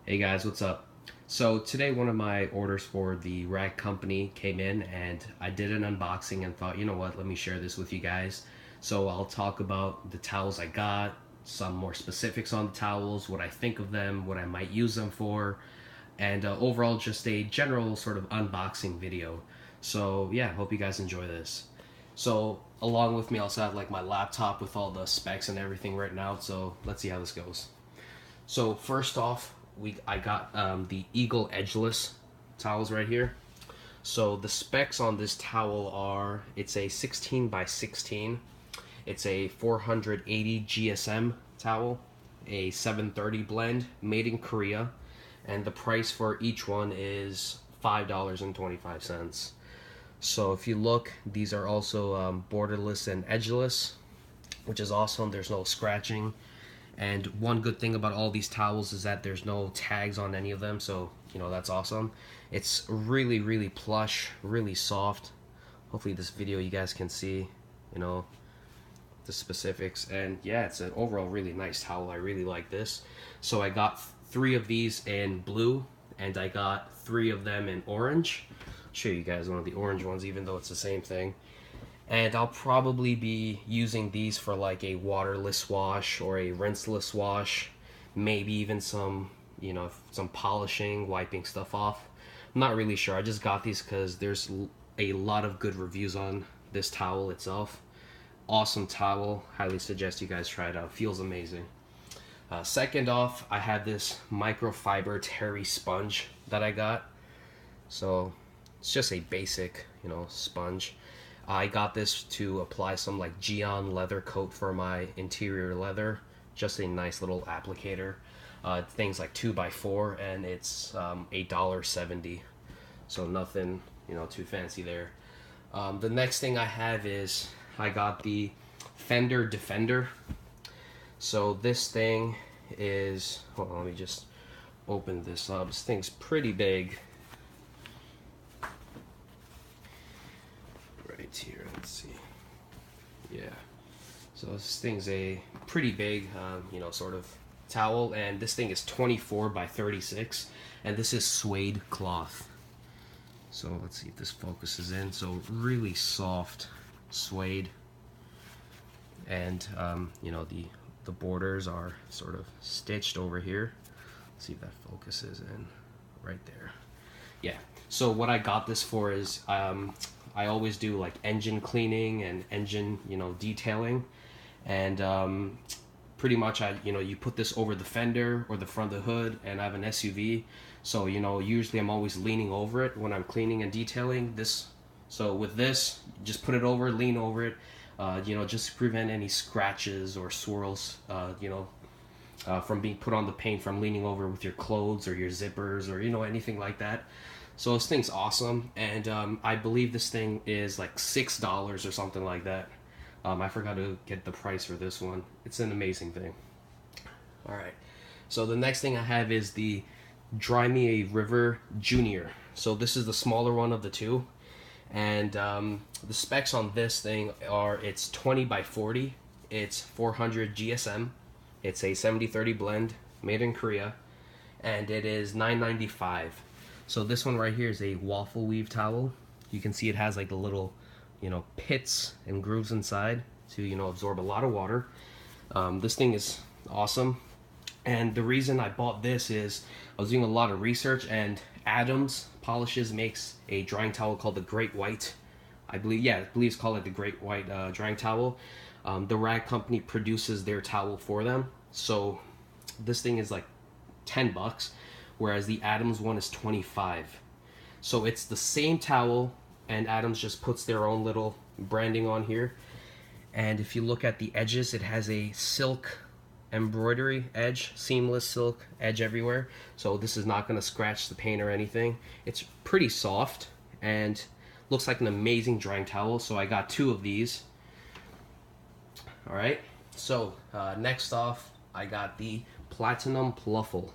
Hey guys, what's up? So today one of my orders for the rag company came in and I did an unboxing and thought, you know what, let me share this with you guys. So I'll talk about the towels I got, some more specifics on the towels, what I think of them, what I might use them for, and overall just a general sort of unboxing video. So yeah, hope you guys enjoy this. So along with me I also have like my laptop with all the specs and everything right now, so let's see how this goes. So first off, I got the Eagle Edgeless towels right here. So the specs on this towel are, it's a 16 by 16. It's a 480 GSM towel, a 730 blend, made in Korea, and the price for each one is $5.25. So if you look, these are also borderless and edgeless, which is awesome. There's no scratching. And one good thing about all these towels is that there's no tags on any of them, so you know that's awesome. It's really plush, really soft. Hopefully this video you guys can see, you know, the specifics. And yeah, it's an overall really nice towel. I really like this. So I got 3 of these in blue and I got 3 of them in orange. I'll show you guys one of the orange ones even though it's the same thing. And I'll probably be using these for like a waterless wash or a rinseless wash, maybe even some, you know, some polishing, wiping stuff off. I'm not really sure. I just got these because there's a lot of good reviews on this towel itself. Awesome towel. Highly suggest you guys try it out. Feels amazing. Second off, I had this microfiber terry sponge that I got. So it's just a basic, you know, sponge. I got this to apply some like Geon leather coat for my interior leather. Just a nice little applicator. Things like 2x4 and it's $1.70. So nothing, you know, too fancy there. The next thing I have is I got the Fender Defender. So this thing is, hold on, let me just open this up. This thing's pretty big. Right here, let's see. Yeah, so this thing's a pretty big, you know, sort of towel, and this thing is 24 by 36, and this is suede cloth. So let's see if this focuses in. So really soft suede, and you know, the borders are sort of stitched over here. Let's see if that focuses in right there. Yeah, so what I got this for is I always do like engine cleaning and engine, you know, detailing, and pretty much you put this over the fender or the front of the hood, and I have an SUV, so you know, usually I'm always leaning over it when I'm cleaning and detailing this. So with this, just put it over, lean over it, you know, just to prevent any scratches or swirls, you know, from being put on the paint from leaning over with your clothes or your zippers or, you know, anything like that. So this thing's awesome, and I believe this thing is like $6 or something like that. I forgot to get the price for this one. It's an amazing thing. Alright, so the next thing I have is the DryMe River Junior. So this is the smaller one of the two, and the specs on this thing are, it's 20 by 40, it's 400 GSM, it's a 70-30 blend, made in Korea, and it is $9.95. So this one right here is a waffle weave towel. You can see it has like the little, you know, pits and grooves inside to, you know, absorb a lot of water. This thing is awesome. And the reason I bought this is I was doing a lot of research, and Adams Polishes makes a drying towel called the Great White. I believe it's called it the Great White drying towel. The rag company produces their towel for them. So this thing is like 10 bucks. Whereas the Adams one is 25. So it's the same towel, and Adams just puts their own little branding on here. And if you look at the edges, it has a silk embroidery edge, seamless silk edge everywhere. So this is not going to scratch the paint or anything. It's pretty soft and looks like an amazing drying towel. So I got 2 of these. Alright, so next off, I got the Platinum Waffle.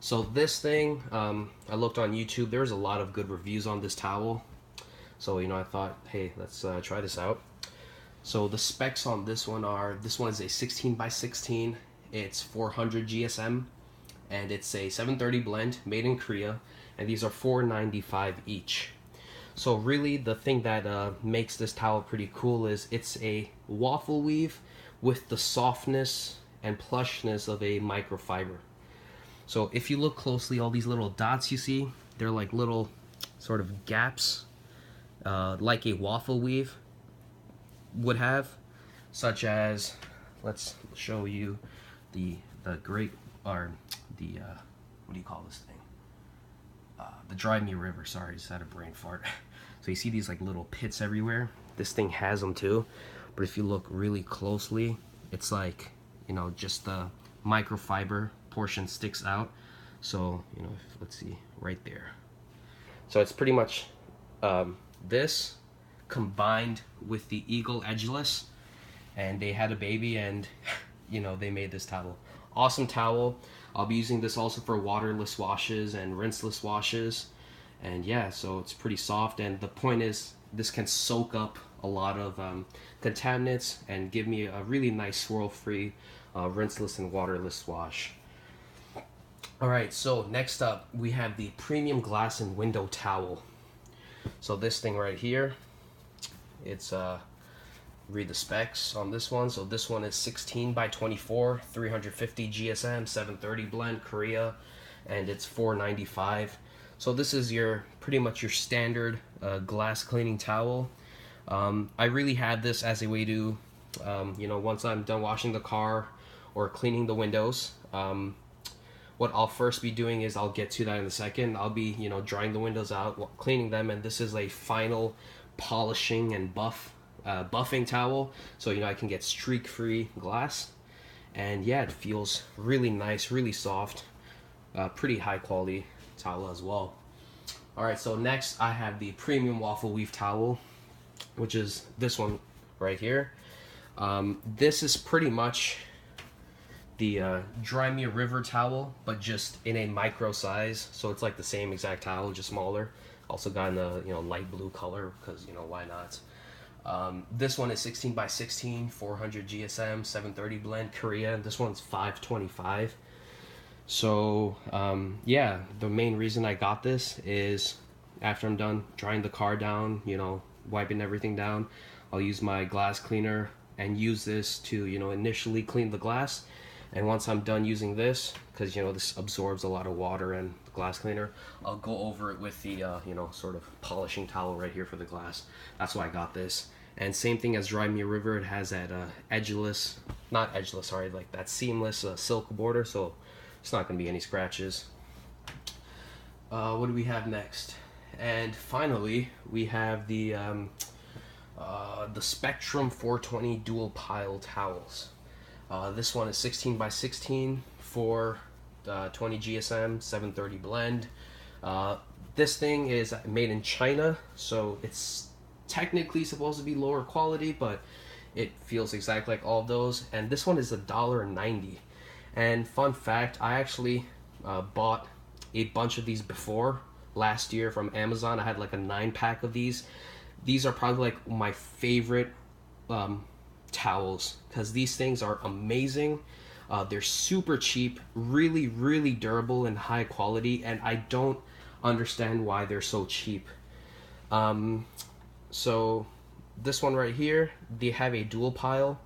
So this thing, I looked on YouTube. There's a lot of good reviews on this towel. So, you know, I thought, hey, let's try this out. So the specs on this one are, this one is a 16 by 16. It's 400 GSM, and it's a 730 blend made in Korea, and these are $4.95 each. So really the thing that makes this towel pretty cool is it's a waffle weave with the softness and plushness of a microfiber. So if you look closely, all these little dots you see, they're like little sort of gaps, like a waffle weave would have, such as, let's show you the great, or the what do you call this thing? The DryMe river. Sorry, just had a brain fart. So you see these like little pits everywhere. This thing has them too, but if you look really closely, it's like, you know, just the microfiber portion sticks out. So, you know, let's see right there. So it's pretty much this combined with the Eagle Edgeless, and they had a baby, and you know, they made this towel. Awesome towel. I'll be using this also for waterless washes and rinseless washes, and yeah, so it's pretty soft, and the point is this can soak up a lot of contaminants and give me a really nice swirl-free rinseless and waterless wash. Alright, so next up we have the premium glass and window towel. So this thing right here, it's read the specs on this one. So this one is 16 by 24, 350 GSM, 730 blend, Korea, and it's $4.95. So this is your pretty much your standard glass cleaning towel. I really had this as a way to, you know, once I'm done washing the car or cleaning the windows, what I'll first be doing is, I'll get to that in a second, I'll be, you know, drying the windows out, cleaning them, and this is a final polishing and buffing towel, so you know I can get streak-free glass, and yeah, it feels really nice, really soft, pretty high quality towel as well. Alright, so next I have the premium waffle weave towel, which is this one right here. This is pretty much the DryMe River towel, but just in a micro size, so it's like the same exact towel, just smaller. Also got in the, you know, light blue color, because, you know, why not. This one is 16 by 16, 400 GSM, 730 blend, Korea. This one's $5.25. So yeah, the main reason I got this is after I'm done drying the car down, you know, wiping everything down, I'll use my glass cleaner and use this to, you know, initially clean the glass. And once I'm done using this, because, you know, this absorbs a lot of water and the glass cleaner, I'll go over it with the, you know, sort of polishing towel right here for the glass. That's why I got this. And same thing as DryMe River, it has that edgeless, not edgeless, sorry, like that seamless silk border, so it's not going to be any scratches. What do we have next? And finally, we have the Spectrum 420 dual pile towels. This one is 16 by 16 for 20 GSM, 730 blend. This thing is made in China, so it's technically supposed to be lower quality, but it feels exactly like all of those. And this one is $1.90. And fun fact, I actually bought a bunch of these before last year from Amazon. I had like a 9-pack of these. These are probably like my favorite towels, because these things are amazing. They're super cheap, really, really durable and high quality, and I don't understand why they're so cheap. So this one right here, they have a dual pile.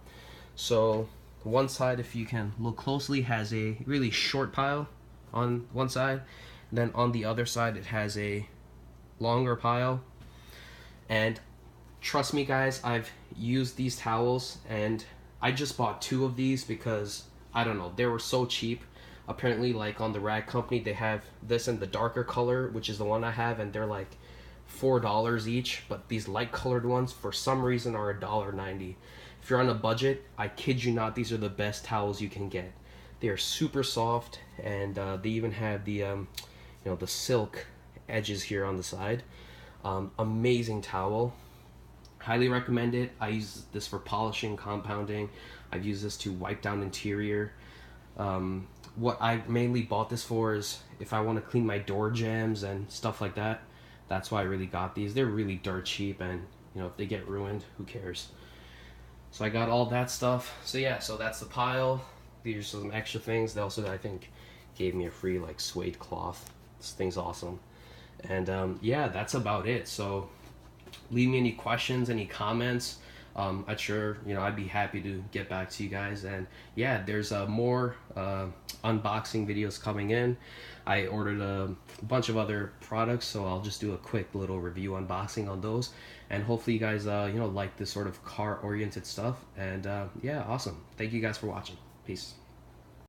So one side, if you can look closely, has a really short pile on one side, and then on the other side it has a longer pile. And trust me guys, I've used these towels, and I just bought 2 of these because, I don't know, they were so cheap. Apparently, like on the Rag Company, they have this in the darker color, which is the one I have, and they're like $4 each, but these light colored ones for some reason are $1.90. If you're on a budget, I kid you not, these are the best towels you can get. They are super soft, and they even have the you know, the silk edges here on the side. Amazing towel, highly recommend it. I use this for polishing, compounding. I've used this to wipe down interior. What I mainly bought this for is if I want to clean my door jambs and stuff like that. That's why I really got these. They're really dirt cheap, and you know, if they get ruined, who cares? So I got all that stuff. So yeah, so that's the pile. These are some extra things. They also, I think, gave me a free like suede cloth. This thing's awesome. And yeah, that's about it. So leave me any questions, any comments. I'd sure, I'd be happy to get back to you guys. And yeah, there's more unboxing videos coming in. I ordered a bunch of other products, so I'll just do a quick little review unboxing on those. And hopefully you guys, like this sort of car-oriented stuff. And yeah, awesome. Thank you guys for watching. Peace.